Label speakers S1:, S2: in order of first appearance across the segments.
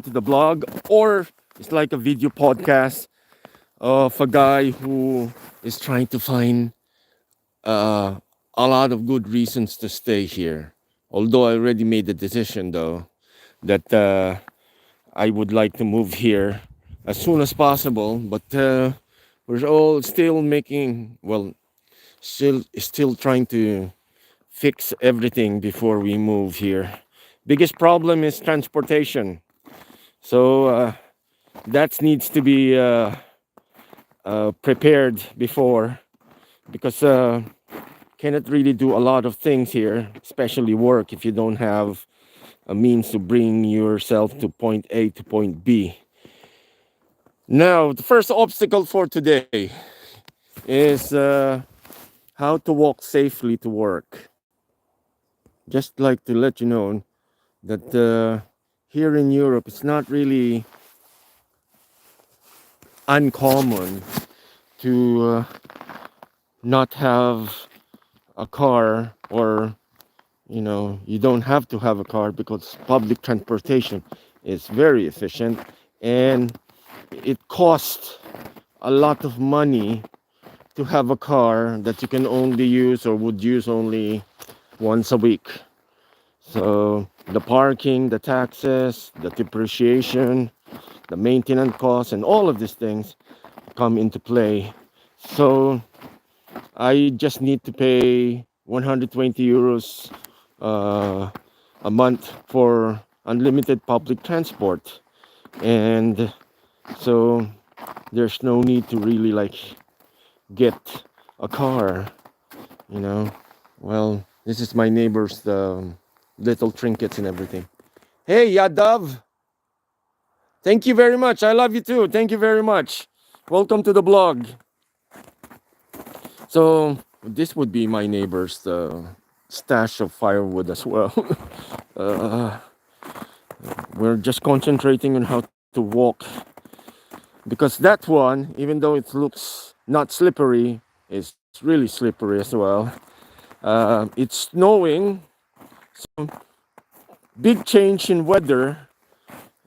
S1: to the blog, or it's like a video podcast of a guy who is trying to find uh, a lot of good reasons to stay here. Although I already made the decision, though, that I would like to move here as soon as possible. But we're all still making, well, still trying to fix everything before we move here. Biggest problem is transportation. So that needs to be prepared before, because cannot really do a lot of things here, especially work, if you don't have a means to bring yourself to point A to point B. Now, the first obstacle for today is how to walk safely to work. Just like to let you know that here in Europe, it's not really uncommon to not have a car, or you don't have to have a car, because public transportation is very efficient, and it costs a lot of money to have a car that you can only use, or would use only once a week. So the parking, the taxes, the depreciation, the maintenance costs, and all of these things come into play. So I just need to pay 120 euros a month for unlimited public transport, and so there's no need to really like get a car. Well, this is my neighbor's little trinkets and everything. Hey, Yadav, thank you very much. I love you too. Thank you very much. Welcome to the blog. So this would be my neighbor's stash of firewood as well. uh, we're just concentrating on how to walk, because that one, even though it looks not slippery, is really slippery as well. It's snowing, so big change in weather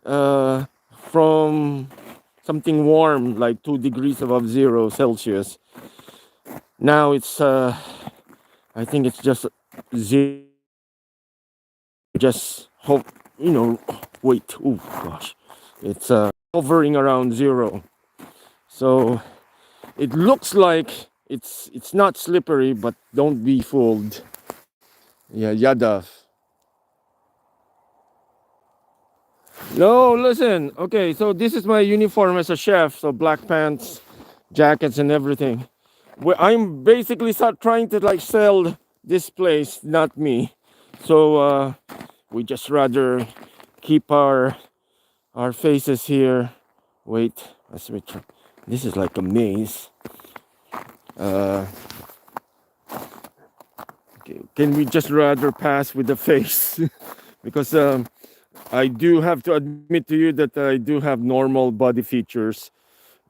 S1: from something warm like 2 degrees above 0 Celsius. Now it's I think it's just 0. Just hope, wait, oh gosh, it's hovering around 0. So it looks like it's not slippery, but don't be fooled. Yeah, Yadav. No, listen. Okay, so this is my uniform as a chef. So black pants, jackets, and everything. I'm basically trying to like sell this place, not me. So we just rather keep our faces here. Wait, let's me try. This is like a maze. Okay, can we just rather pass with the face? Because I do have to admit to you that I do have normal body features.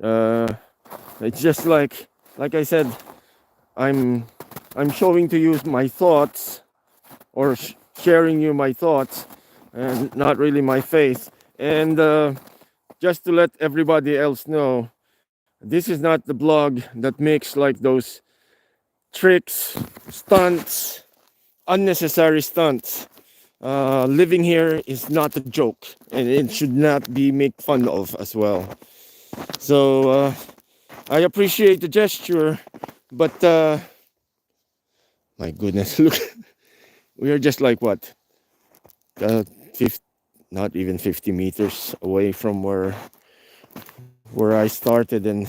S1: It's just like I said, I'm showing to you my thoughts, or sharing you my thoughts, and not really my face. And just to let everybody else know, this is not the blog that makes like those tricks, stunts, unnecessary stunts. Living here is not a joke, and it should not be made fun of as well. So I appreciate the gesture, but my goodness, look, we are just like what, 50, not even 50 meters away from where I started, and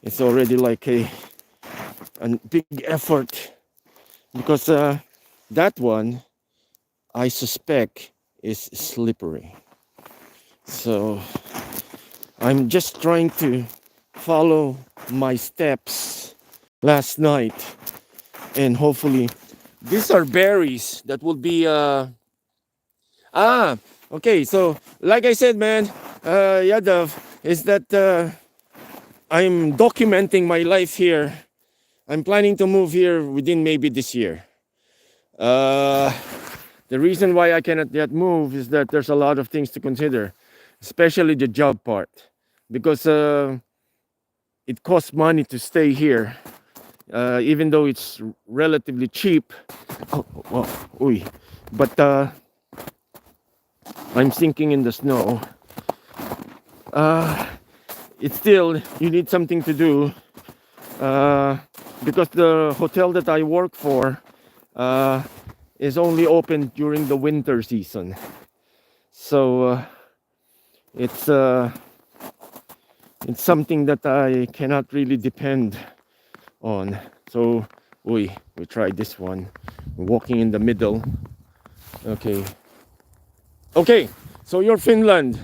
S1: it's already like a big effort, because that one I suspect is slippery. So I'm just trying to follow my steps last night, and hopefully these are berries that will be okay. So like I said, man, Yadav, is that I'm documenting my life here. I'm planning to move here within maybe this year. The reason why I cannot yet move is that there's a lot of things to consider. especially the job part, because it costs money to stay here, even though it's relatively cheap. Oh, well, uy. But I'm sinking in the snow. It's still, you need something to do, because the hotel that I work for is only open during the winter season. So it's something that I cannot really depend on. So we tried this one. We're walking in the middle. Okay, so you're Finland.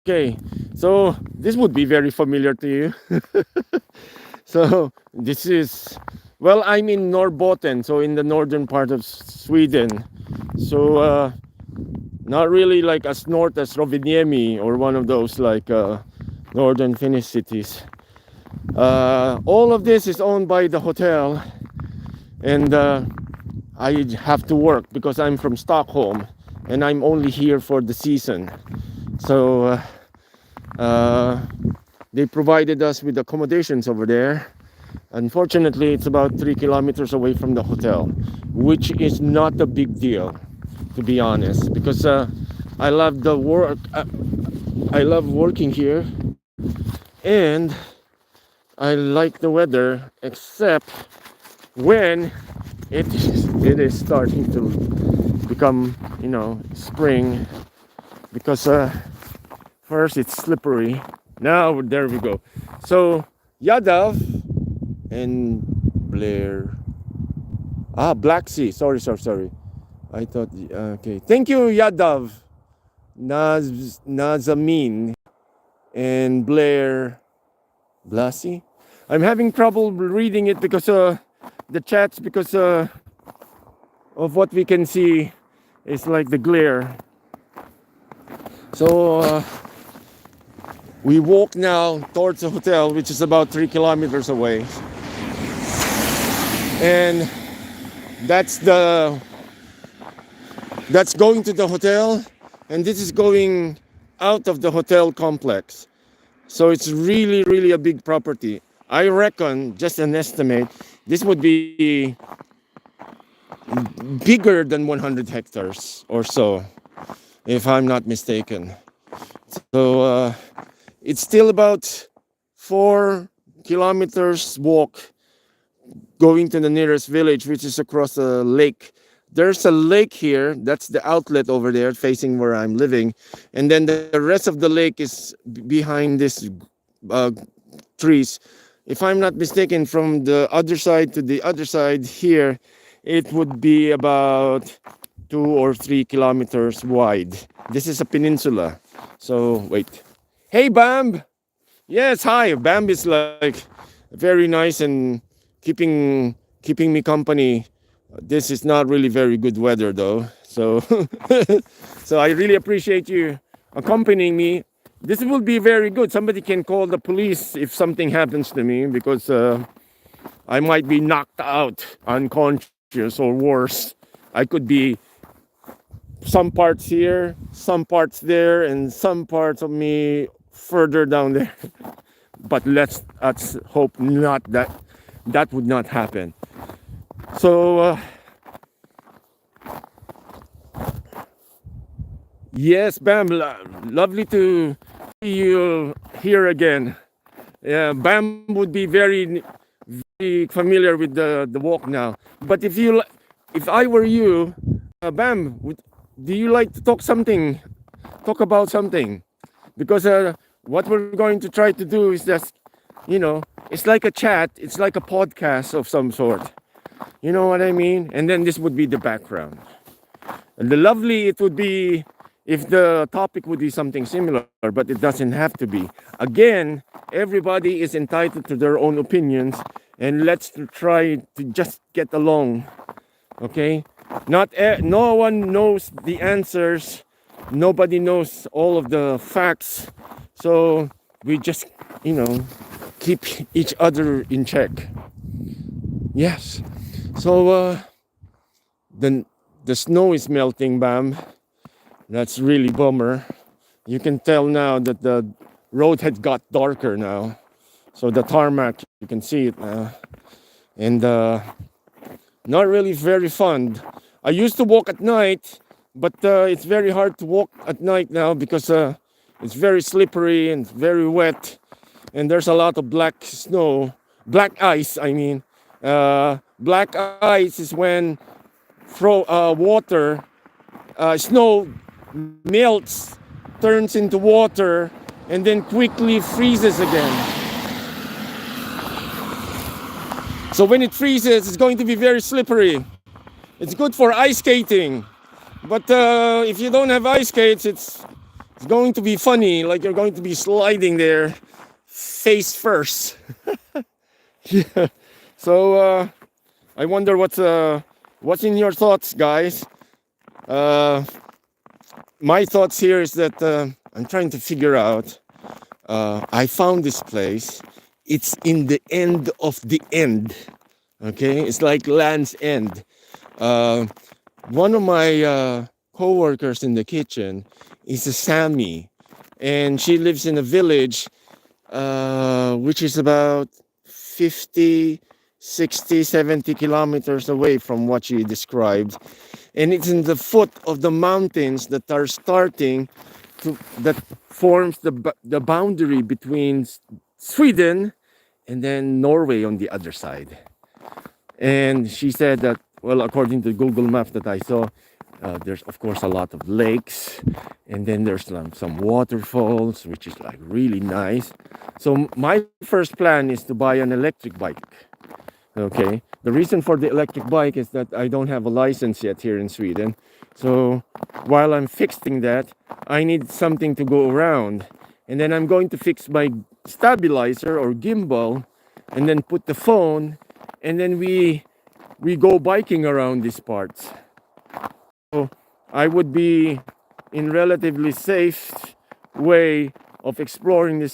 S1: Okay, so this would be very familiar to you. So this is, well, I'm in Norrbotten, so in the northern part of Sweden. So not really like as north as Rovaniemi or one of those like northern Finnish cities. All of this is owned by the hotel, and I have to work because I'm from Stockholm and I'm only here for the season. So they provided us with accommodations over there. Unfortunately, it's about 3 kilometers away from the hotel, which is not a big deal, to be honest, because I love the work. I love working here, and I like the weather, except when it is starting to become, spring, because first it's slippery. Now there we go. So Yadav and Blair. Black Sea. Sorry. I thought, okay. Thank you, Yadav, Nazamin, and Blair Blassie. I'm having trouble reading it because the chats, because of what we can see is like the glare. So we walk now towards the hotel, which is about 3 kilometers away, and that's going to the hotel, and this is going out of the hotel complex. So it's really, really a big property. I reckon, just an estimate, this would be bigger than 100 hectares or so, if I'm not mistaken. So it's still about 4 kilometers walk going to the nearest village, which is across a lake. There's a lake here. That's the outlet over there facing where I'm living. And then the rest of the lake is behind this trees. If I'm not mistaken, from the other side to the other side here, it would be about 2 or 3 kilometers wide. This is a peninsula. So wait. Hey, Bamb. Yes, hi. Bamb is like very nice and keeping me company. This is not really very good weather though. So so I really appreciate you accompanying me. This will be very good. Somebody can call the police if something happens to me, because I might be knocked out, unconscious, or worse. I could be some parts here, some parts there, and some parts of me further down there. But let's hope not that would not happen. So yes, Bam, lovely to see you here again. Yeah, Bam would be very, very familiar with the walk now. But if I were you, Bam, do you like to talk about something? Because what we're going to try to do is just, it's like a chat, it's like a podcast of some sort. You know what I mean? And then this would be the background. And the lovely it would be if the topic would be something similar, but it doesn't have to be. Again, everybody is entitled to their own opinions, and let's try to just get along. Okay? No one knows the answers. Nobody knows all of the facts. So we just, keep each other in check. Yes. So the snow is melting, Bam. That's really bummer. You can tell now that the road had got darker now. So the tarmac, you can see it now. And not really very fun. I used to walk at night, but it's very hard to walk at night now because it's very slippery and very wet. And there's a lot of black snow, black ice, I mean. Black ice is when water, snow melts, turns into water, and then quickly freezes again. So when it freezes, it's going to be very slippery. It's good for ice skating. But if you don't have ice skates, it's going to be funny, like you're going to be sliding there face first. Yeah. So I wonder what's in your thoughts, guys. My thoughts here is that I'm trying to figure out. I found this place. It's in the end of the end. Okay, it's like Land's End. One of my co-workers in the kitchen is a Sami, and she lives in a village which is about 50, 60, 70 kilometers away from what she described. And it's in the foot of the mountains that are starting that forms the boundary between Sweden and then Norway on the other side. And she said that, well, according to Google Maps that I saw, there's of course a lot of lakes, and then there's some waterfalls, which is like really nice. So my first plan is to buy an electric bike. Okay, the reason for the electric bike is that I don't have a license yet here in Sweden. So while I'm fixing that, I need something to go around, and then I'm going to fix my stabilizer or gimbal, and then put the phone, and then we go biking around these parts. So I would be in relatively safe way of exploring the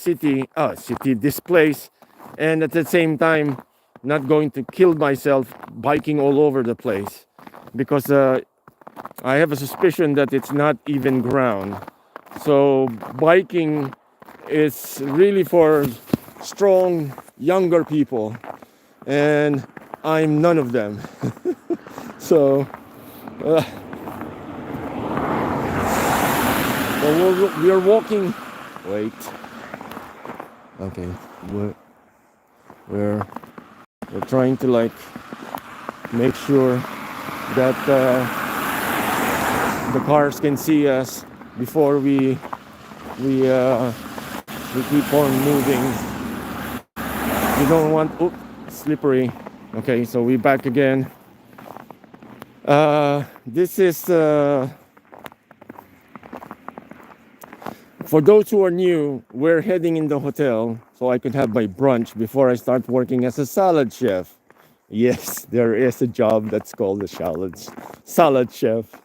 S1: this place, and at the same time not going to kill myself biking all over the place, because I have a suspicion that it's not even ground. So biking is really for strong younger people, and I'm none of them. So we're walking. Wait. Okay, we're trying to like make sure that the cars can see us before we keep on moving. We don't want slippery. Okay, so we're back again. This is for those who are new, we're heading in the hotel so I could have my brunch before I start working as a salad chef. Yes, there is a job that's called a salad chef.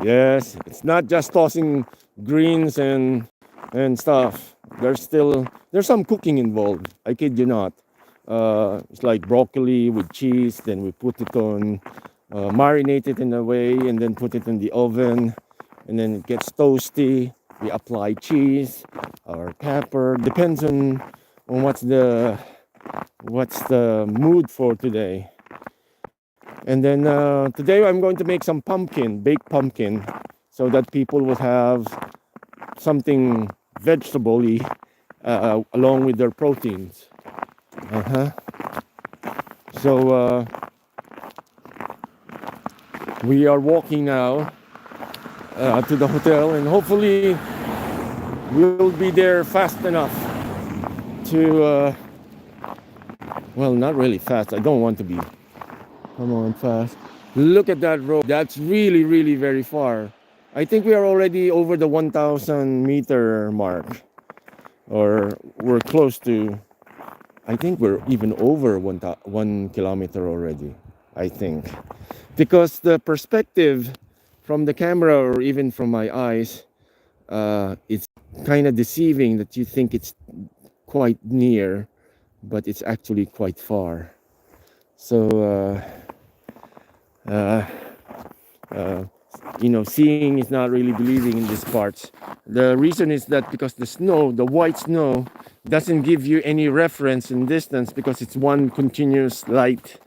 S1: Yes, it's not just tossing greens and stuff. There's some cooking involved. I kid you not. It's like broccoli with cheese. Then we put it on, marinate it in a way, and then put it in the oven, and then it gets toasty. We apply cheese or pepper. Depends on what's the mood for today. And then today I'm going to make some baked pumpkin, so that people will have something vegetable-y along with their proteins. So we are walking now to the hotel, and hopefully we'll be there fast enough to well, not really fast. I don't want to be fast. Look at that road. That's really, really very far. I think we are already over the 1,000 meter mark, or we're close to. I think we're even over 1 kilometer already, I think, because the perspective from the camera or even from my eyes, it's kind of deceiving that you think it's quite near, but it's actually quite far. So seeing is not really believing in these parts. The reason is that because the snow, the white snow, doesn't give you any reference in distance because it's one continuous light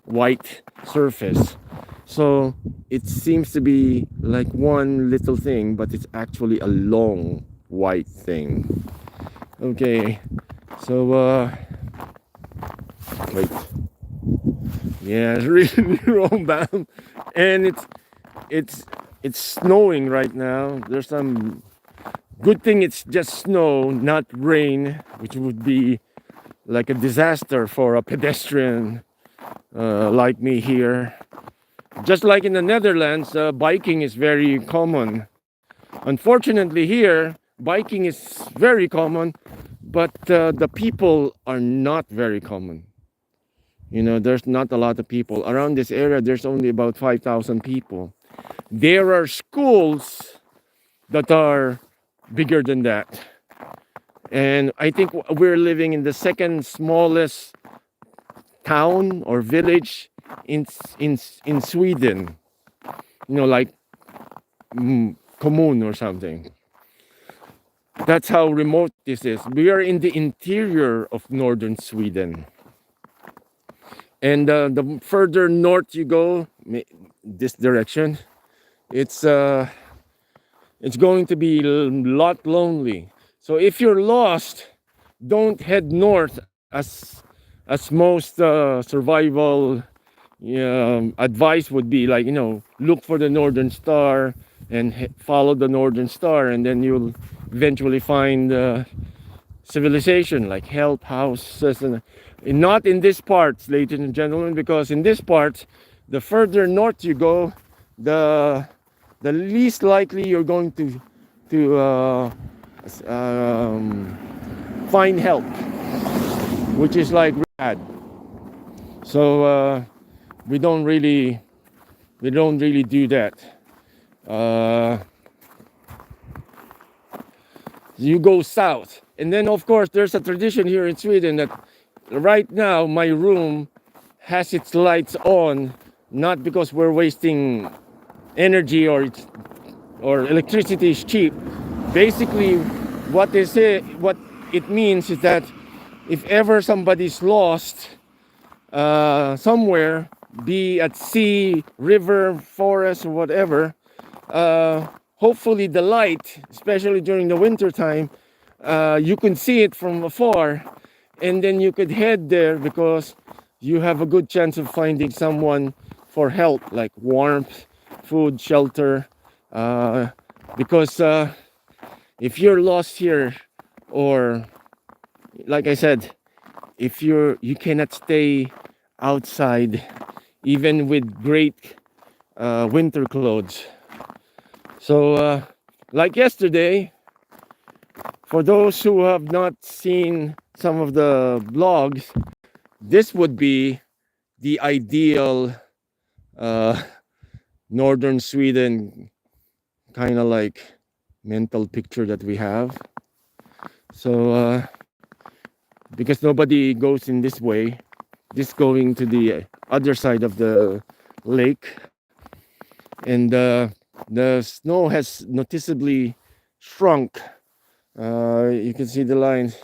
S1: white surface. So it seems to be like one little thing, but it's actually a long white thing. Okay, so wait, yeah, it's really wrong, bam, and it's it's snowing right now. There's some good thing it's just snow, not rain, which would be like a disaster for a pedestrian like me here. Just like in the Netherlands, biking is very common. Unfortunately, here, biking is very common, but the people are not very common. There's not a lot of people. Around this area, there's only about 5,000 people. There are schools that are bigger than that. And I think we're living in the second smallest town or village in Sweden. Like commune or something. That's how remote this is. We are in the interior of northern Sweden. And the further north you go, this direction, it's going to be a lot lonely. So if you're lost, don't head north as most survival advice would be, like, look for the northern star and follow the northern star, and then you'll eventually find civilization like help houses. And not in this part, ladies and gentlemen, because in this part, the further north you go, the least likely you're going to find help, which is like bad. So we don't really do that. You go south, and then of course there's a tradition here in Sweden that right now my room has its lights on, not because we're wasting energy or electricity is cheap. Basically, what it means is that if ever somebody's lost somewhere, be at sea, river, forest, or whatever, hopefully the light, especially during the winter time, you can see it from afar, and then you could head there because you have a good chance of finding someone for help, like warmth, food, shelter. Because if you're lost here, or like I said, if you cannot stay outside even with great winter clothes. So like yesterday, for those who have not seen some of the blogs, this would be the ideal northern Sweden kind of like mental picture that we have. So because nobody goes in this way, this going to the other side of the lake, and the snow has noticeably shrunk. You can see the lines.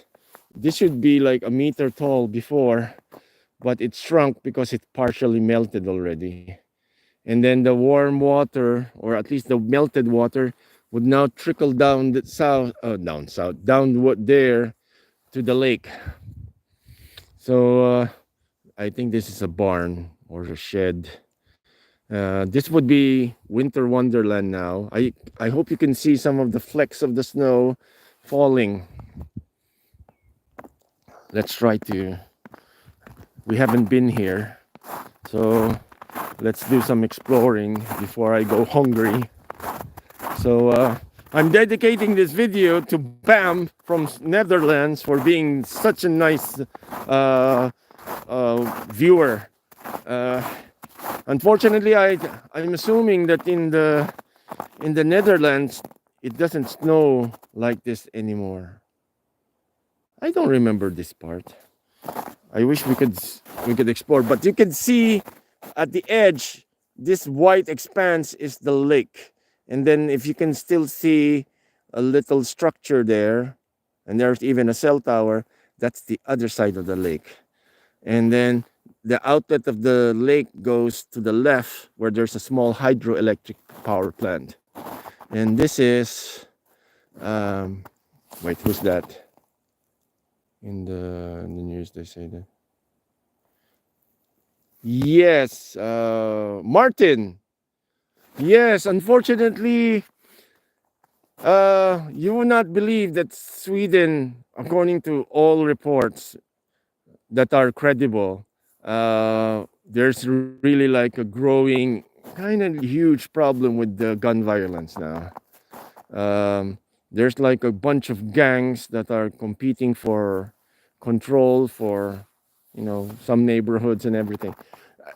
S1: This should be like a meter tall before, but it shrunk because it partially melted already. And then the warm water, or at least the melted water, would now trickle down the downward there to the lake. So I think this is a barn or a shed. This would be winter wonderland now. I hope you can see some of the flecks of the snow falling. Let's try to. We haven't been here, so let's do some exploring before I go hungry. So I'm dedicating this video to Bam from Netherlands for being such a nice viewer. Unfortunately, I'm assuming that in the Netherlands it doesn't snow like this anymore. I don't remember this part. I wish we could explore, but you can see at the edge this white expanse is the lake. And then if you can still see a little structure there, and there's even a cell tower, that's the other side of the lake. And then the outlet of the lake goes to the left, where there's a small hydroelectric power plant. And this is, wait, who's that? In the news, they say that. Yes, Martin. Yes, unfortunately, you will not believe that Sweden, according to all reports that are credible, there's really like a growing, kind of huge problem with the gun violence now. There's like a bunch of gangs that are competing for control for, some neighborhoods and everything.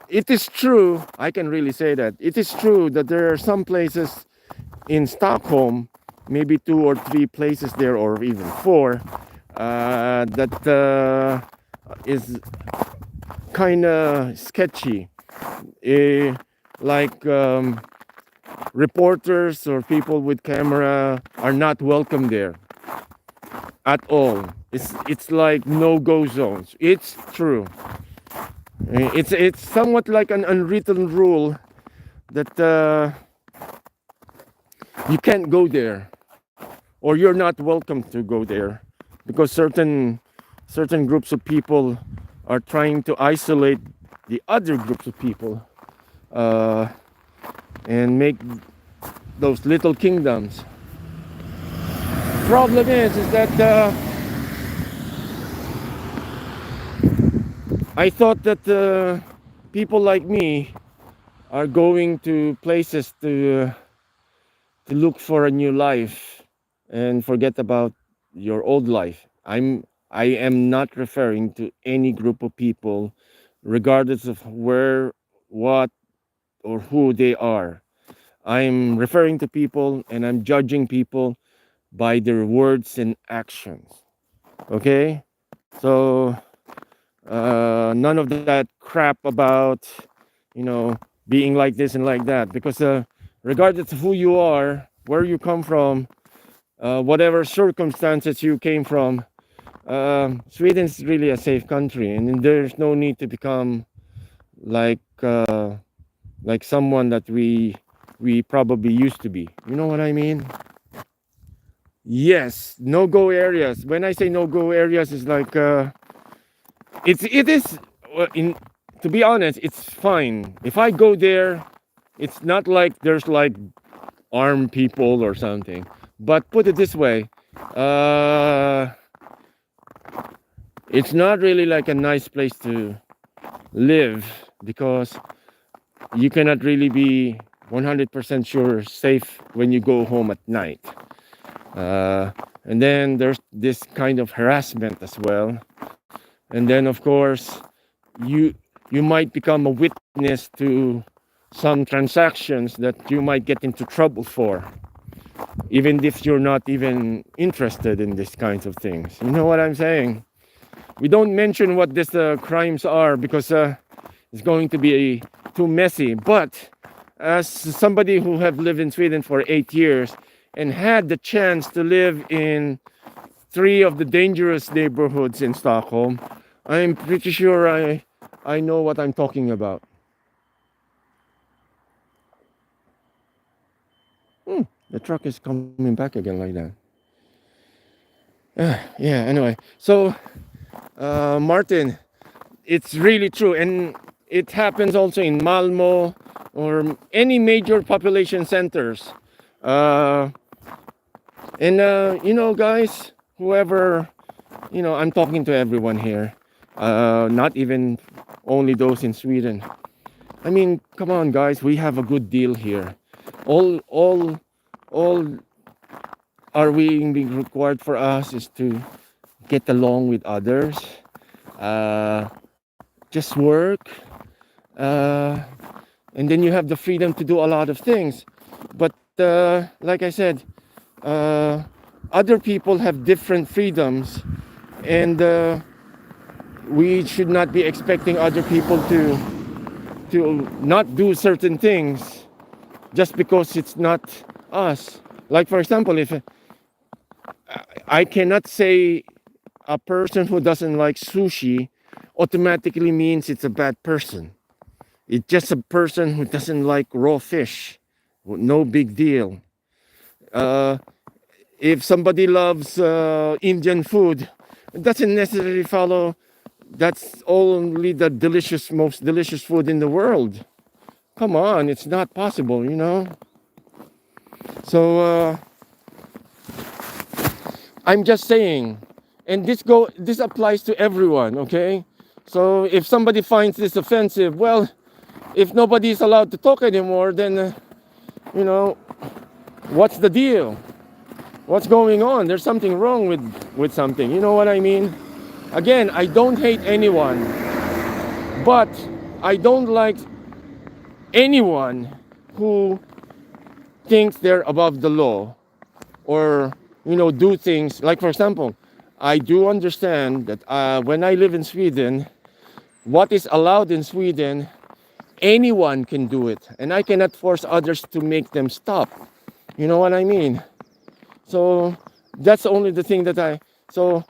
S1: It is true, I can really say that. It is true that there are some places in Stockholm, maybe 2 or 3 places there, or even 4, that is kind of sketchy. Like reporters or people with camera are not welcome there at all. It's like no-go zones. It's true. It's somewhat like an unwritten rule that you can't go there, or you're not welcome to go there, because certain groups of people are trying to isolate the other groups of people, and make those little kingdoms. Problem is that I thought that people like me are going to places to look for a new life and forget about your old life. I am not referring to any group of people, regardless of where, what, or who they are. I'm referring to people, and I'm judging people by their words and actions. Okay? So none of that crap about, being like this and like that, because regardless of who you are, where you come from, whatever circumstances you came from, Sweden is really a safe country, and there's no need to become like someone that we probably used to be. You know what I mean? Yes, no-go areas. When I say no-go areas, it's like it is in to be honest, it's fine. If I go there, it's not like there's like armed people or something. But put it this way, it's not really like a nice place to live, because you cannot really be 100% sure safe when you go home at night. And then there's this kind of harassment as well. And then of course you might become a witness to some transactions that you might get into trouble for, even if you're not even interested in these kinds of things. You know what I'm saying? We don't mention what these crimes are, because it's going to be too messy. But as somebody who have lived in Sweden for 8 years and had the chance to live in 3 of the dangerous neighborhoods in Stockholm, I'm pretty sure I know what I'm talking about. The truck is coming back again like that. Yeah, anyway. So, Martin, it's really true. And it happens also in Malmo or any major population centers. Guys, whoever, I'm talking to everyone here. Not even only those in Sweden. I mean, come on, guys, we have a good deal here. All are we being required for us is to get along with others, just work, and then you have the freedom to do a lot of things. But like I said, other people have different freedoms, and we should not be expecting other people to not do certain things just because it's not us. Like, for example, if I cannot say a person who doesn't like sushi automatically means it's a bad person. It's just a person who doesn't like raw fish. No big deal. If somebody loves Indian food, it doesn't necessarily follow that's only the most delicious food in the world. Come on, it's not possible, you know. So I'm just saying, and this applies to everyone, okay? So if somebody finds this offensive, well, if nobody is allowed to talk anymore, then you know, what's the deal? What's going on? There's something wrong with something. You know what I mean? Again, I don't hate anyone, but I don't like anyone who thinks they're above the law, or do things like, for example, I do understand that when I live in Sweden, what is allowed in Sweden, anyone can do it, and I cannot force others to make them stop. You know what I mean? So that's only the thing that so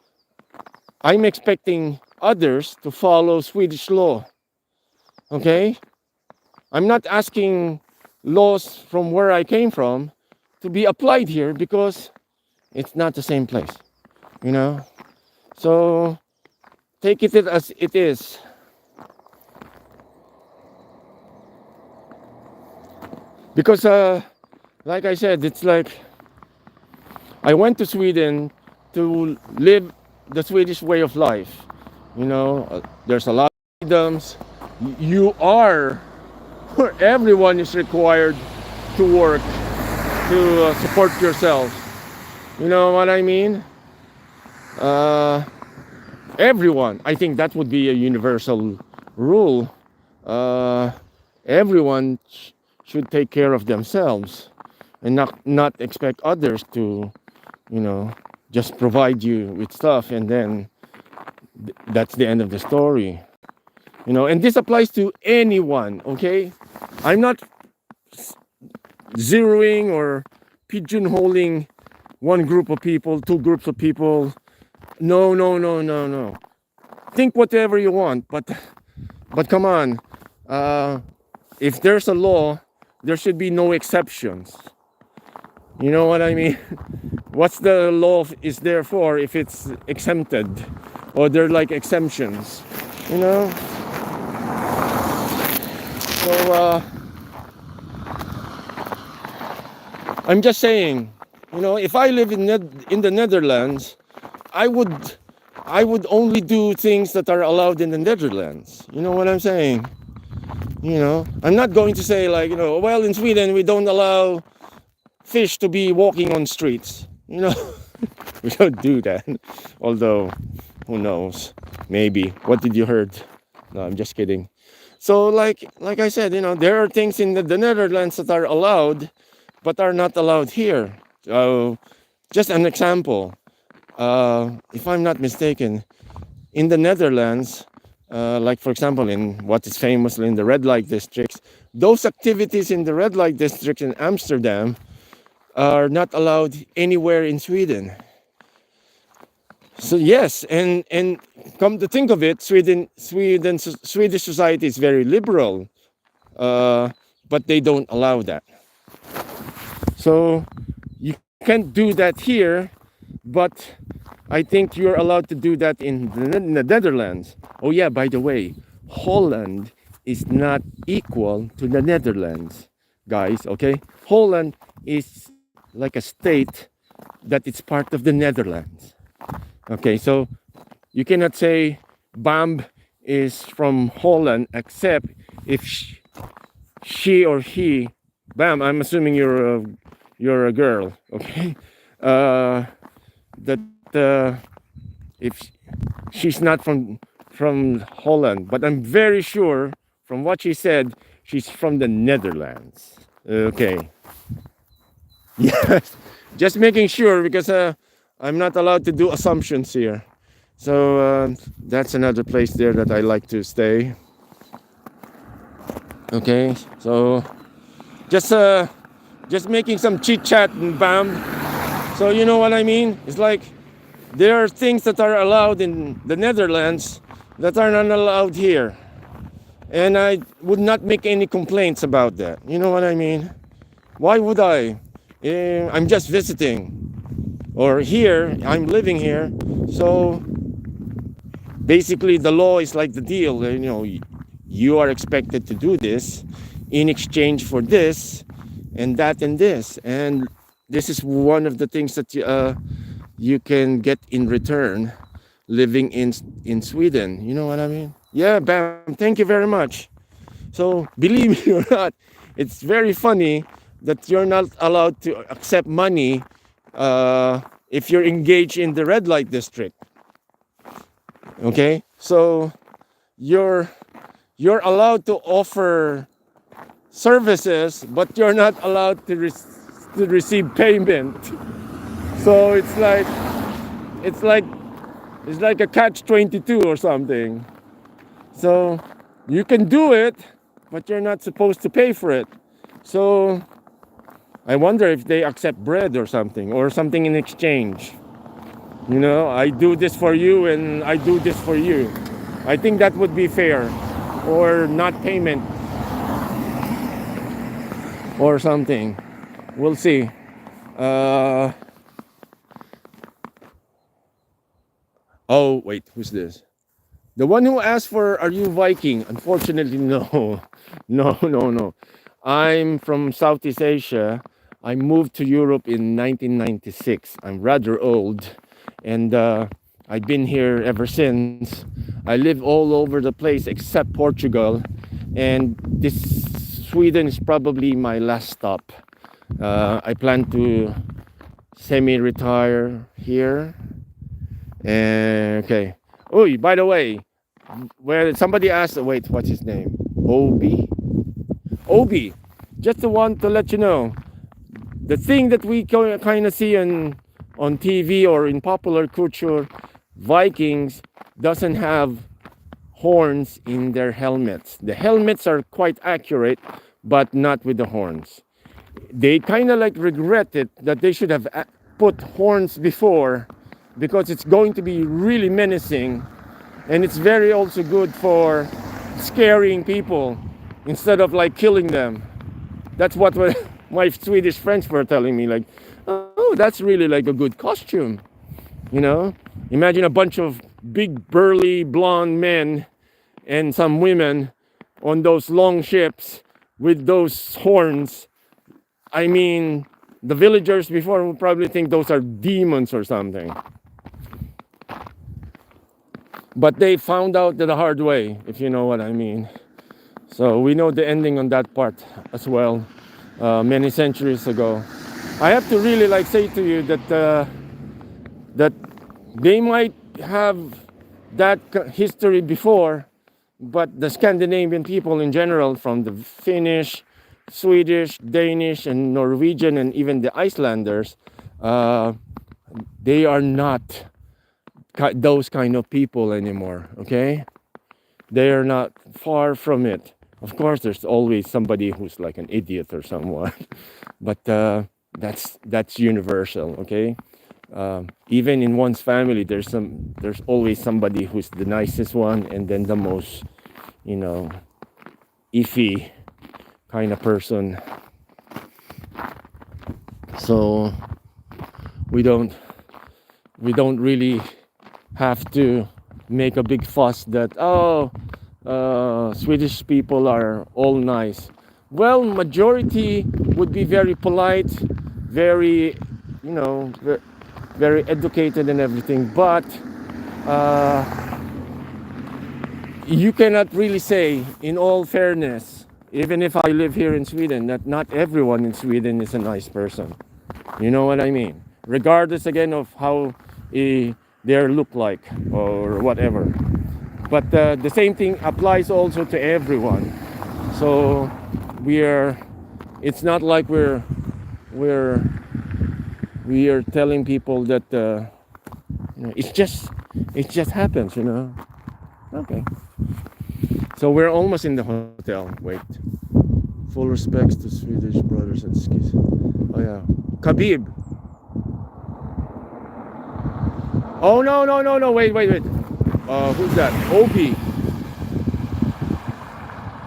S1: I'm expecting others to follow Swedish law. Okay? I'm not asking laws from where I came from to be applied here because it's not the same place. You know? So take it as it is. Because like I said, it's like I went to Sweden to live the Swedish way of life. There's a lot of freedoms. Everyone is required to work to support yourself. You know what I mean? Everyone. I think that would be a universal rule. Everyone should take care of themselves and not expect others to just provide you with stuff, and then that's the end of the story. And this applies to anyone, okay? I'm not zeroing or pigeonholing one group of people, two groups of people. No. Think whatever you want, but come on. If there's a law, there should be no exceptions. You know what I mean? What's the law is there for if it's exempted, or they're like exemptions? So I'm just saying, if I live in the Netherlands, I would only do things that are allowed in the Netherlands. You know what I'm saying? I'm not going to say like, well, in Sweden we don't allow fish to be walking on streets. We don't do that. Although, who knows? Maybe. What did you heard? No, I'm just kidding. So like I said, there are things in the Netherlands that are allowed, but are not allowed here. Just an example. If I'm not mistaken, in the Netherlands, like for example in what is famously in the red light districts, those activities in the red light district in Amsterdam are not allowed anywhere in Sweden. So yes, and come to think of it, Swedish society is very liberal, but they don't allow that. So you can't do that here, but I think you're allowed to do that in the Netherlands. Oh yeah, by the way, Holland is not equal to the Netherlands, guys, okay? Holland is like a state that it's part of the Netherlands. Okay, so you cannot say Bam is from Holland except if she or he, Bam, I'm assuming you're a girl, okay? If she's not from Holland, but I'm very sure from what she said, she's from the Netherlands. Okay. Yes, just making sure because I'm not allowed to do assumptions here. So that's another place there that I like to stay. Okay, so just just making some chit chat and bam. So you know what I mean? It's like there are things that are allowed in the Netherlands that are not allowed here, and I would not make any complaints about that. You know what I mean? Why would I? I'm just visiting, or here I'm living here, so basically the law is like the deal. You know, you are expected to do this in exchange for this and that and this, and this is one of the things that you can get in return living in Sweden. You know what I mean? Yeah, bam. Thank you very much. So believe me or not, it's very funny that you're not allowed to accept money if you're engaged in the red light district. Okay, so you're you're allowed to offer services, but you're not allowed to receive payment. So it's like it's like a catch 22 or something. So you can do it, but you're not supposed to pay for it. So I wonder if they accept bread or something in exchange. You know, I do this for you and I do this for you. I think that would be fair. Or not payment or something. We'll see. Uh, oh, wait, who's this? The one who asked for, are you Viking? Unfortunately, no. No. I'm from Southeast Asia. I moved to Europe in 1996. I'm rather old, and I've been here ever since. I live all over the place except Portugal, and this Sweden is probably my last stop. I plan to semi-retire here. Okay. Oh, by the way, where somebody asked, wait, what's his name? Obi. Just want to let you know, the thing that we kind of see on TV or in popular culture, Vikings doesn't have horns in their helmets. The helmets are quite accurate, but not with the horns. They kind of like regret it that they should have put horns before, because it's going to be really menacing, and it's very also good for scaring people instead of like killing them. That's what my Swedish friends were telling me, like, oh, that's really like a good costume. You know, imagine a bunch of big burly blonde men and some women on those long ships with those horns. I mean, the villagers before would probably think those are demons or something. But they found out the hard way, if you know what I mean. So we know the ending on that part as well, many centuries ago. I have to really like say to you that they might have that history before, but the Scandinavian people in general, from the Finnish, Swedish, Danish, and Norwegian, and even the Icelanders, they are not those kind of people anymore. Okay, they are not, far from it. Of course, there's always somebody who's like an idiot or someone, but that's universal. Okay, even in one's family, there's always somebody who's the nicest one, and then the most, you know, iffy kind of person. So we don't really have to make a big fuss that, oh, Swedish people are all nice. Well, majority would be very polite, very, you know, very educated and everything, but you cannot really say, in all fairness, even if I live here in Sweden, that not everyone in Sweden is a nice person. You know what I mean? Regardless, again, of how they look like or whatever. But the same thing applies also to everyone. So it's not like we are telling people that you know, it just happens, you know. Okay. So we're almost in the hotel. Wait. Full respects to Swedish brothers and skis. Oh yeah. Khabib. Oh no no no no wait wait wait. Who's that? Obi.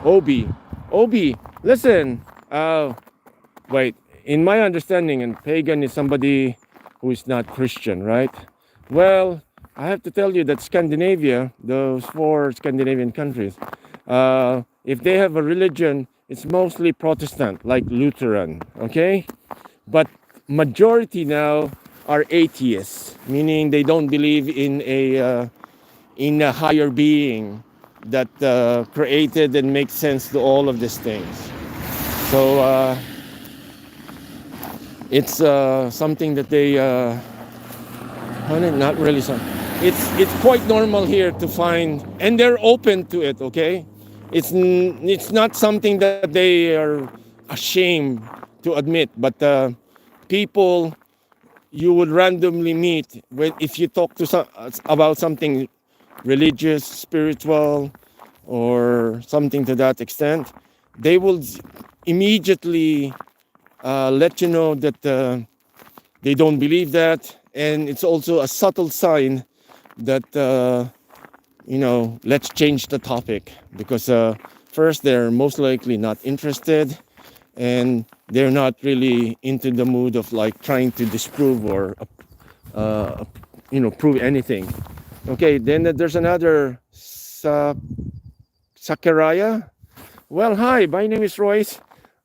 S1: Obi. Obi. Listen. Wait. In my understanding, and pagan is somebody who is not Christian, right? Well, I have to tell you that Scandinavia, those four Scandinavian countries, if they have a religion, it's mostly Protestant, like Lutheran, okay? But majority now are atheists, meaning they don't believe in a higher being that created and makes sense to all of these things. So it's something that they not really some. It's quite normal here to find, and they're open to it. Okay, it's not something that they are ashamed to admit, but people you would randomly meet when if you talk to some about something religious, spiritual, or something to that extent, they will immediately let you know that they don't believe that, and it's also a subtle sign that let's change the topic because first they're most likely not interested, and they're not really into the mood of like trying to disprove or prove anything. Okay, then there's another Sakaraya. Well, hi, my name is Royce.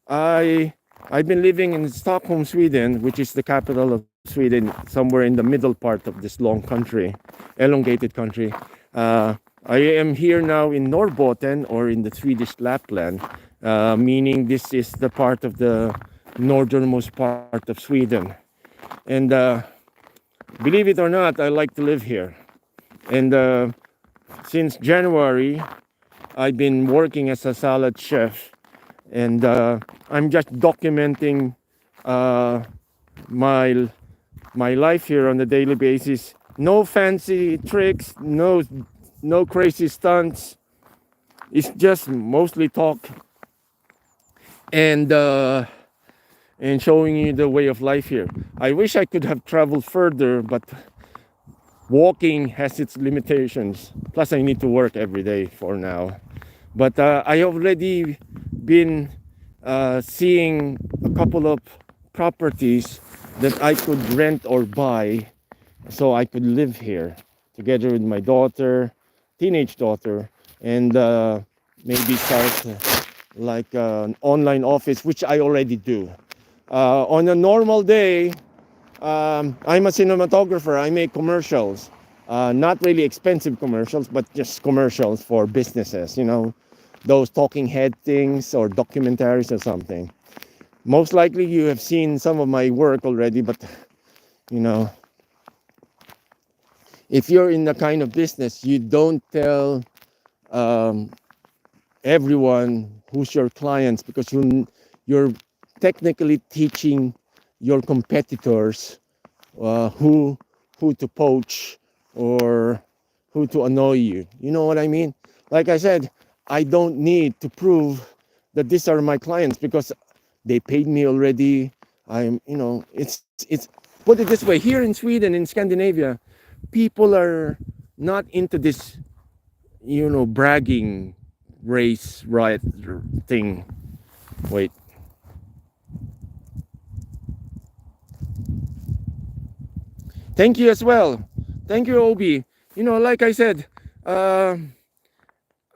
S1: I've been living in Stockholm, Sweden, which is the capital of Sweden, somewhere in the middle part of this long country, elongated country. I am here now in Norrbotten, or in the Swedish Lapland, meaning this is the part of the northernmost part of Sweden. And believe it or not, I like to live here. And since January, I've been working as a salad chef, and I'm just documenting my life here on a daily basis. No fancy tricks, no crazy stunts. It's just mostly talk and showing you the way of life here. I wish I could have traveled further, but walking has its limitations. Plus, I need to work every day for now. But I already been seeing a couple of properties that I could rent or buy, so I could live here together with my daughter, teenage daughter, and maybe start like an online office, which I already do. On a normal day, I'm a cinematographer. I make commercials, not really expensive commercials, but just commercials for businesses, those talking head things or documentaries or something. Most likely you have seen some of my work already, but if you're in the kind of business, you don't tell everyone who's your clients, because you're technically teaching your competitors who to poach or who to annoy you. You know what I mean? Like I said, I don't need to prove that these are my clients because they paid me already. It's put it this way, here in Sweden, in Scandinavia, people are not into this, bragging race riot thing. Wait. Thank you as well. Thank you, Obi. Like I said,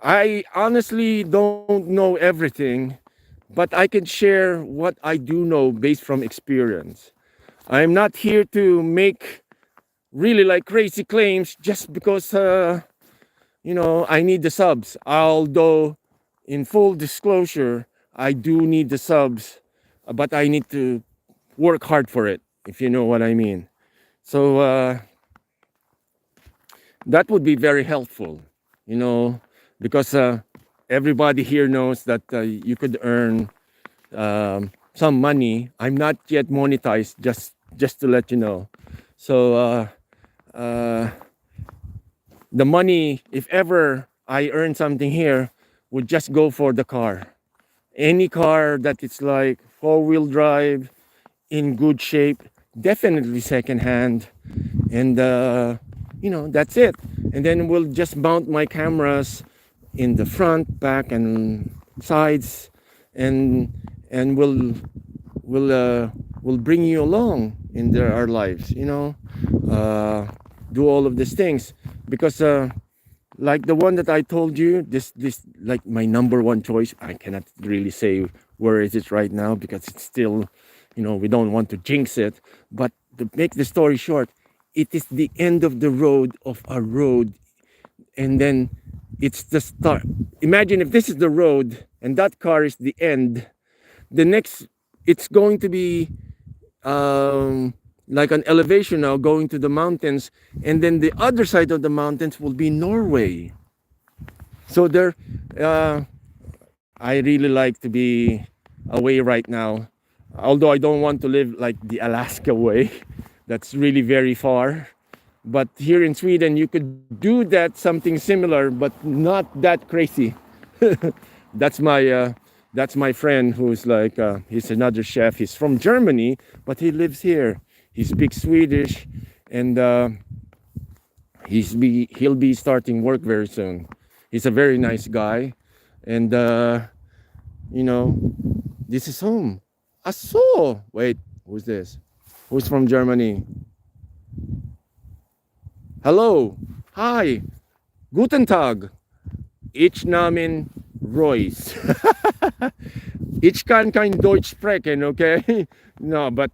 S1: I honestly don't know everything, but I can share what I do know based from experience. I'm not here to make really like crazy claims just because, I need the subs. Although, in full disclosure, I do need the subs, but I need to work hard for it, if you know what I mean. So that would be very helpful, because everybody here knows that you could earn some money. I'm not yet monetized, just to let you know. So the money, if ever I earn something here, would just go for the car. Any car that it's like 4-wheel drive, in good shape, definitely secondhand, and that's it. And then we'll just mount my cameras in the front, back, and sides, and we'll bring you along in our lives. Uh, do all of these things because. Like the one that I told you, this like my number one choice. I cannot really say where is it right now because it's still, we don't want to jinx it. But to make the story short, it is the end of the road of a road, and then it's the start. Imagine if this is the road and that car is the end. The next, it's going to be like an elevation now going to the mountains, and then the other side of the mountains will be Norway. So there, I really like to be away right now, although I don't want to live like the Alaska way. That's really very far. But here in Sweden, you could do that, something similar, but not that crazy. That's my friend who's like he's another chef. He's from Germany, but he lives here. He speaks Swedish, and he'll be starting work very soon. He's a very nice guy, and this is home. So wait, who's this? Who's from Germany? Hello, hi, guten Tag. Ich Namen Royce. Ich kann kein Deutsch sprechen, okay? No, but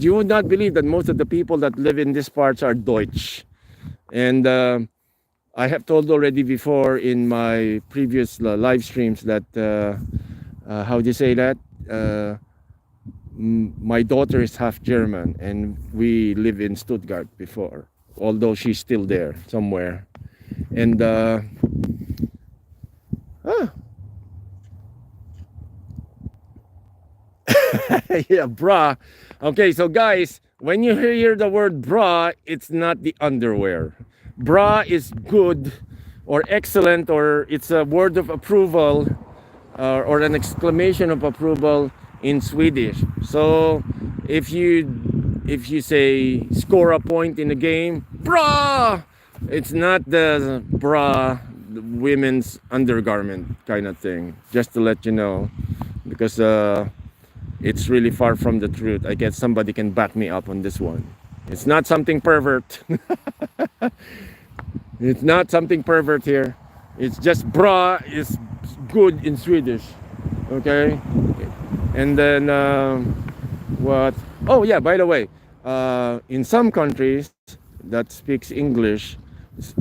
S1: you would not believe that most of the people that live in these parts are Deutsch. And I have told already before in my previous live streams that, how do you say that? My daughter is half German, and we live in Stuttgart before, although she's still there somewhere. And yeah, bra. Okay, so guys, when you hear the word bra, it's not the underwear. Bra is good or excellent, or it's a word of approval or an exclamation of approval in Swedish. So if you say score a point in a game, bra, it's not the bra, the women's undergarment kind of thing. Just to let you know, because it's really far from the truth. I guess somebody can back me up on this one. It's not something pervert. It's not something pervert here. It's just bra is good in Swedish. Okay? And then what? Oh yeah, by the way, in some countries that speaks English,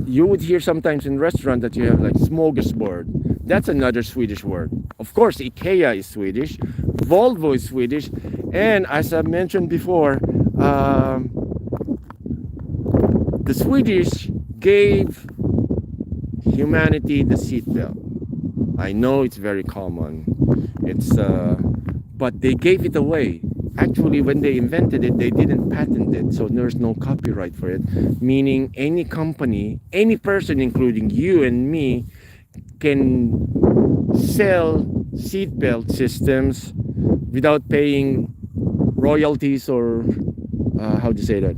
S1: you would hear sometimes in restaurant that you have like smorgasbord. That's another Swedish word. Of course, IKEA is Swedish, Volvo is Swedish, and as I mentioned before, the Swedish gave humanity the seatbelt. I know it's very common. But they gave it away. Actually, when they invented it, they didn't patent it, so there's no copyright for it. Meaning, any company, any person, including you and me, can sell seatbelt systems without paying royalties or how do you say that?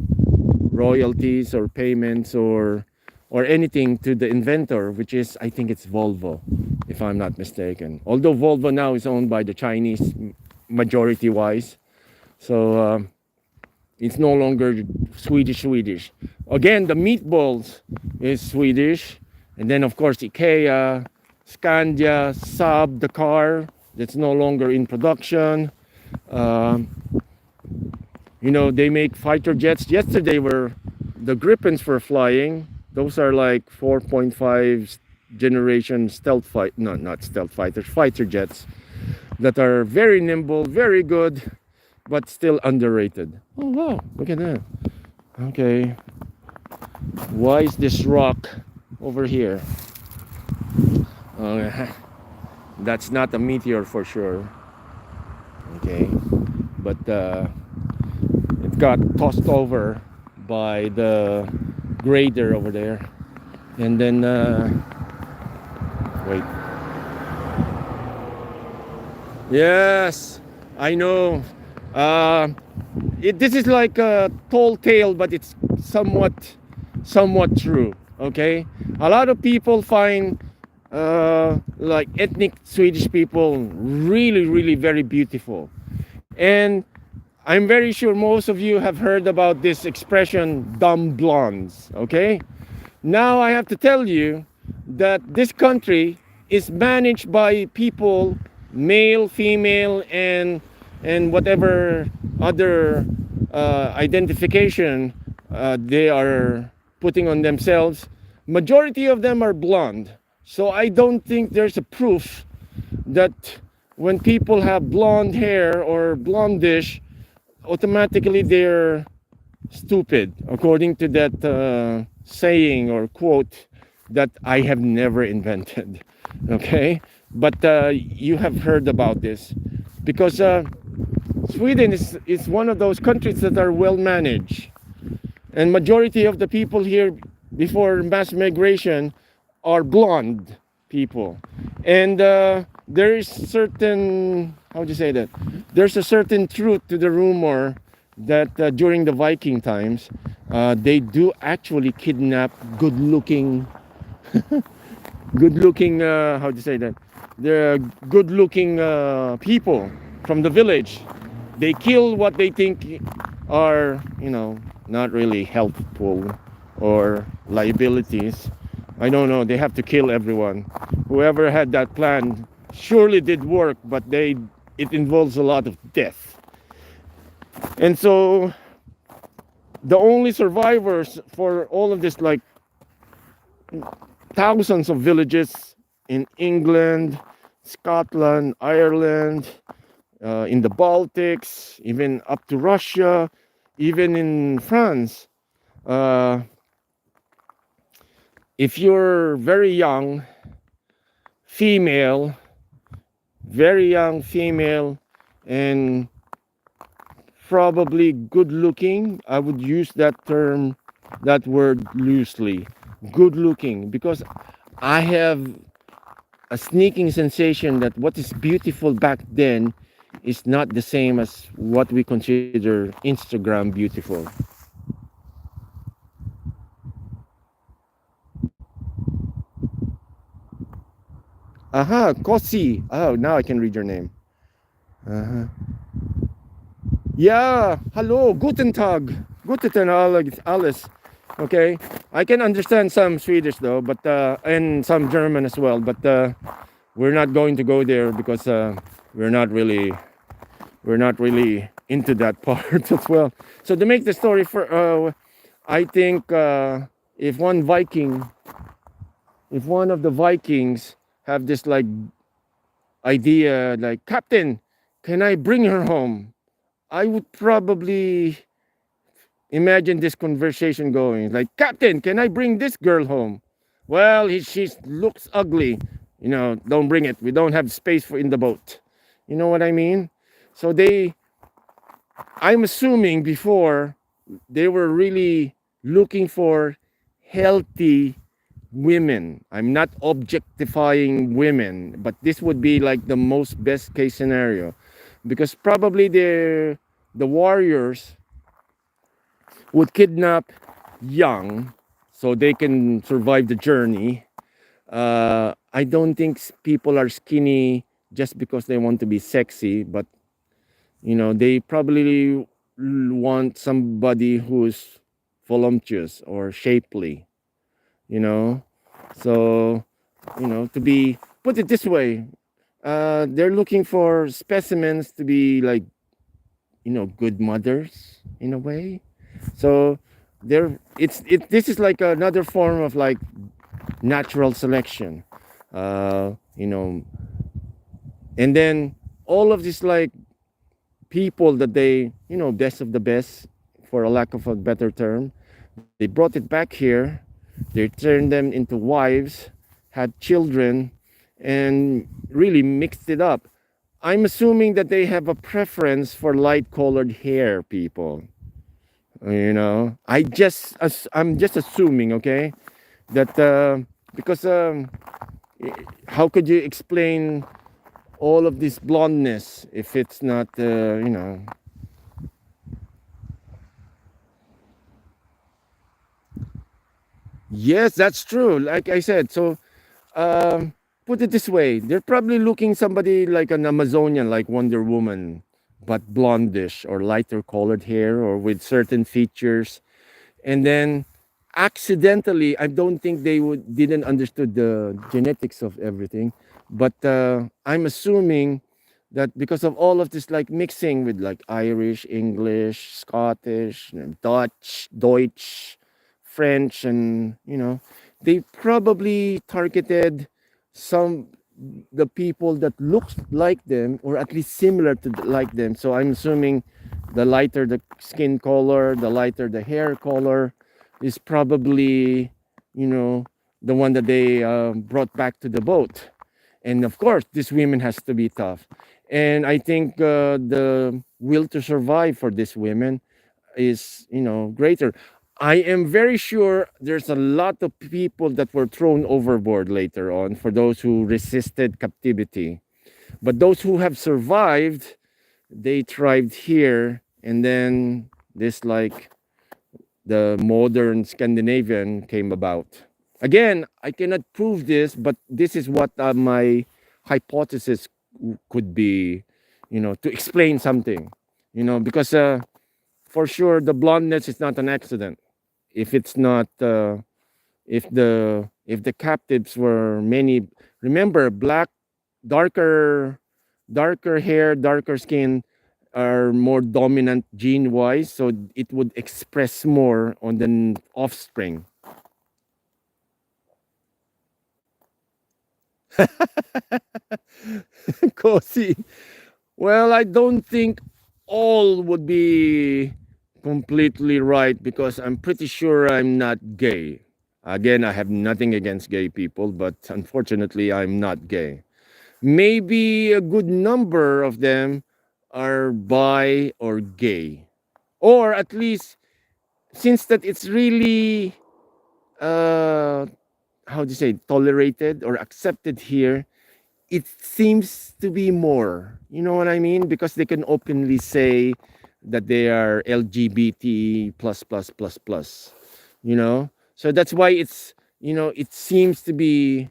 S1: Royalties or payments or anything to the inventor, which is, I think it's Volvo, if I'm not mistaken. Although Volvo now is owned by the Chinese majority wise, so it's no longer Swedish. Again, the meatballs is Swedish, and then of course IKEA, Scandia, Saab, the car that's no longer in production. They make fighter jets. Yesterday the Gripens were flying. Those are like 4.5 generation fighter jets that are very nimble, very good, but still underrated. Oh wow, look at that. Okay, why is this rock over here? That's not a meteor for sure. Okay, but it got tossed over by the grader over there, and then wait, Yes, I know. Uh, this is like a tall tale, but it's somewhat true. Okay, a lot of people find like ethnic Swedish people really very beautiful, and I'm very sure most of you have heard about this expression "dumb blondes." Okay, now I have to tell you that this country is managed by people, male, female, and whatever other identification they are putting on themselves. Majority of them are blonde. So I don't think there's a proof that when people have blonde hair or blondish, automatically they're stupid, according to that saying or quote that I have never invented. Okay, but you have heard about this because Sweden is one of those countries that are well managed, and majority of the people here before mass migration are blonde people, and there is certain, how do you say that, there's a certain truth to the rumor that during the Viking times they do actually kidnap good looking how do you say that, the good looking people from the village. They kill what they think are, not really helpful or liabilities. I don't know, they have to kill everyone. Whoever had that plan surely did work, but it involves a lot of death. And so the only survivors for all of this, like thousands of villages in England, Scotland, Ireland, in the Baltics, even up to Russia, even in France. Uh, if you're female, very young female, and probably good looking, I would use that word loosely, good looking, because I have a sneaking sensation that what is beautiful back then is not the same as what we consider Instagram beautiful. Aha, Kosi. Oh, now I can read your name. Uh-huh. Yeah, hello, guten Tag. Guten alles. Okay, I can understand some Swedish though, but and some German as well, but we're not going to go there because we're not really we're not really into that part as well. So to make the story for I think if one of the Vikings have this like idea, like, Captain, can I bring her home? I would probably imagine this conversation going like, Captain, can I bring this girl home? Well, she looks ugly. Don't bring it. We don't have space for in the boat. You know what I mean? So I'm assuming before they were really looking for healthy women. I'm not objectifying women, but this would be like the most best case scenario, because probably the warriors would kidnap young so they can survive the journey. I don't think people are skinny just because they want to be sexy, but they probably want somebody who's voluptuous or shapely, you know. So, to be put it this way, they're looking for specimens to be like, good mothers in a way. So this is like another form of like natural selection, uh, you know, and then all of this like people that they, best of the best, for a lack of a better term, they brought it back here. They turned them into wives, had children, and really mixed it up. I'm assuming that they have a preference for light colored hair people. I'm just assuming, okay, that because how could you explain all of this blondness if it's not, Yes, that's true. Like I said, so um, put it this way: they're probably looking somebody like an Amazonian, like Wonder Woman, but blondish or lighter colored hair or with certain features. And then accidentally, I don't think they would didn't understood the genetics of everything, but I'm assuming that because of all of this, like mixing with like Irish, English, Scottish, Dutch, Deutsch, French, and they probably targeted some the people that looks like them or at least similar to like them. So I'm assuming the lighter the skin color, the lighter the hair color is probably, you know, the one that they brought back to the boat. And of course, this women has to be tough. And I think the will to survive for these women is, greater. I am very sure there's a lot of people that were thrown overboard later on for those who resisted captivity. But those who have survived, they thrived here. And then this, like, the modern Scandinavian came about. Again, I cannot prove this, but this is what my hypothesis could be, to explain something, because for sure the blondness is not an accident. If it's not, if the captives were many, remember, darker, darker hair, darker skin are more dominant gene wise, so it would express more on the offspring. Cozy. Well, I don't think all would be completely right because I'm pretty sure I'm not gay. Again, I have nothing against gay people, but unfortunately, I'm not gay. Maybe a good number of them are bi or gay, or at least since that it's really uh how do you say, tolerated or accepted here, it seems to be more, you know what I mean, because they can openly say that they are LGBT plus plus plus plus, so that's why it's, it seems to be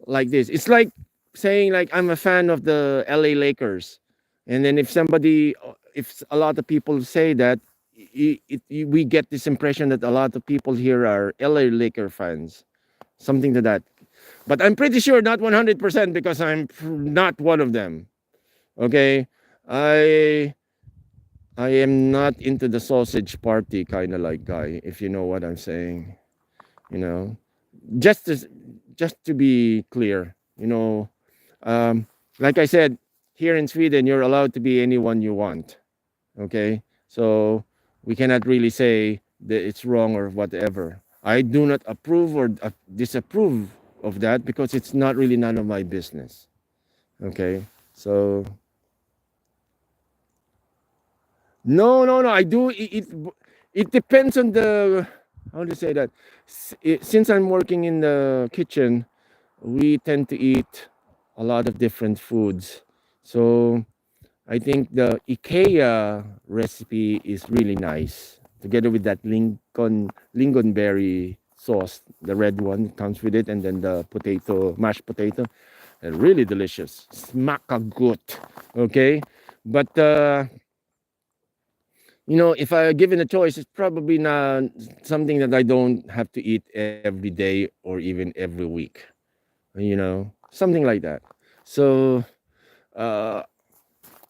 S1: like this. It's like saying, like, I'm a fan of the LA Lakers, and then if a lot of people say that, we get this impression that a lot of people here are LA Laker fans, something to that. But I'm pretty sure not 100% because I'm not one of them. Okay, I I am not into the sausage party kind of like guy, if you know what I'm saying. You know, just to just to be clear, like I said, here in Sweden, you're allowed to be anyone you want. Okay, so we cannot really say that it's wrong or whatever. I do not approve or disapprove of that because it's not really none of my business. Okay, so no, no, no. I do. It depends on the, how to say that. Since I'm working in the kitchen, we tend to eat a lot of different foods. So I think the IKEA recipe is really nice, together with that lingonberry sauce, the red one comes with it, and then the mashed potato, and really delicious. Smaka good. Okay, but if I given a choice, it's probably not something that I don't have to eat every day or even every week. Something like that. So uh,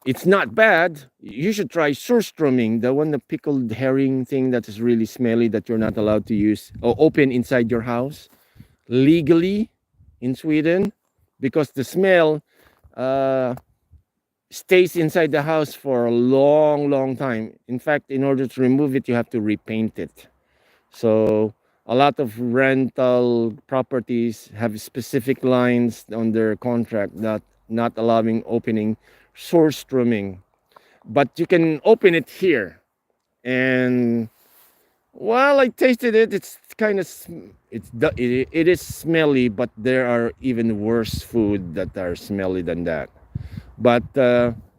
S1: it's not bad. You should try surströmming, the one, the pickled herring thing that is really smelly that you're not allowed to use or open inside your house legally in Sweden, because the smell uh, stays inside the house for a long, long time. In fact, in order to remove it, you have to repaint it. So a lot of rental properties have specific lines on their contract that not allowing opening surströmming, but you can open it here. And while I tasted it, it's kind of it is smelly, but there are even worse food that are smelly than that. But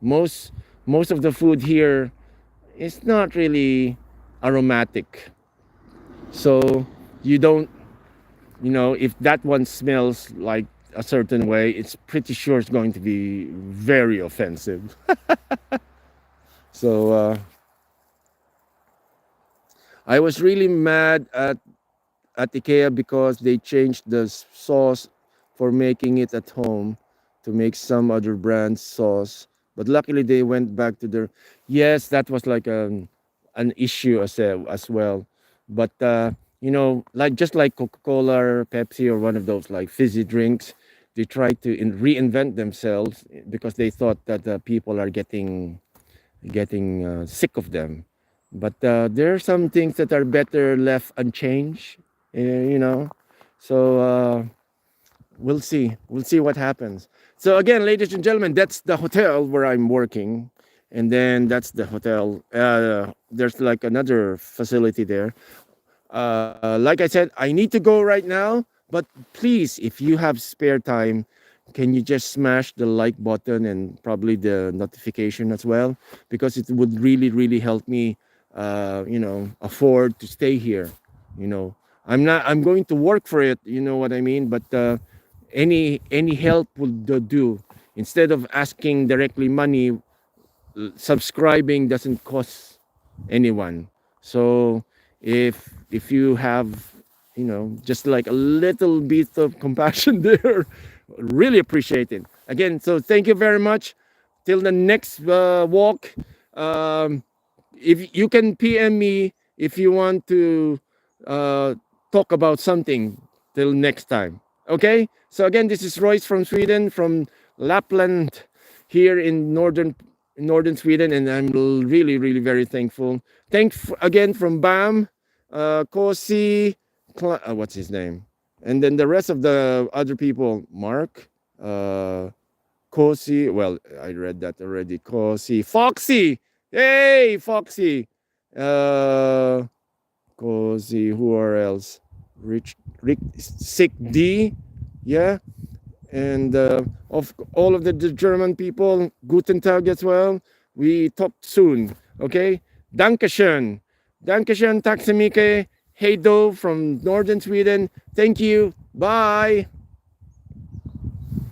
S1: most most of the food here is not really aromatic. So you don't, if that one smells like a certain way, it's pretty sure it's going to be very offensive. So I was really mad at IKEA because they changed the sauce for making it at home to make some other brand's sauce. But luckily they went back to their, yes, that was like an issue as well. But like just like Coca-Cola or Pepsi or one of those like fizzy drinks, they tried to reinvent themselves because they thought that people are getting sick of them. But there are some things that are better left unchanged, you know. So we'll see. We'll see what happens. So again, ladies and gentlemen, that's the hotel where I'm working, and then that's the hotel. There's like another facility there. Like I said, I need to go right now, but please, if you have spare time, can you just smash the like button and probably the notification as well? Because it would really, really help me, afford to stay here. You know, I'm going to work for it. You know what I mean? But any help would do. Instead of asking directly money, subscribing doesn't cost anyone. So if you have, just like a little bit of compassion there, really appreciate it. Again, so thank you very much. Till the next walk. Um, if you can PM me if you want to uh, talk about something. Till next time. Okay. So again, this is Royce from Sweden, from Lapland, here in northern Sweden, and I'm really, really very thankful. Thanks again from Bam, Kosi, what's his name, and then the rest of the other people, Mark, Kosi. Well, I read that already. Kosi, Foxy, hey Foxy, uh, Kosi. Who are else? Rick, Sick D, yeah, and of all of the German people, Guten Tag as well. We talk soon, okay? Dankeschön. Dankeschön, Taximike. Hey Do from northern Sweden. Thank you. Bye.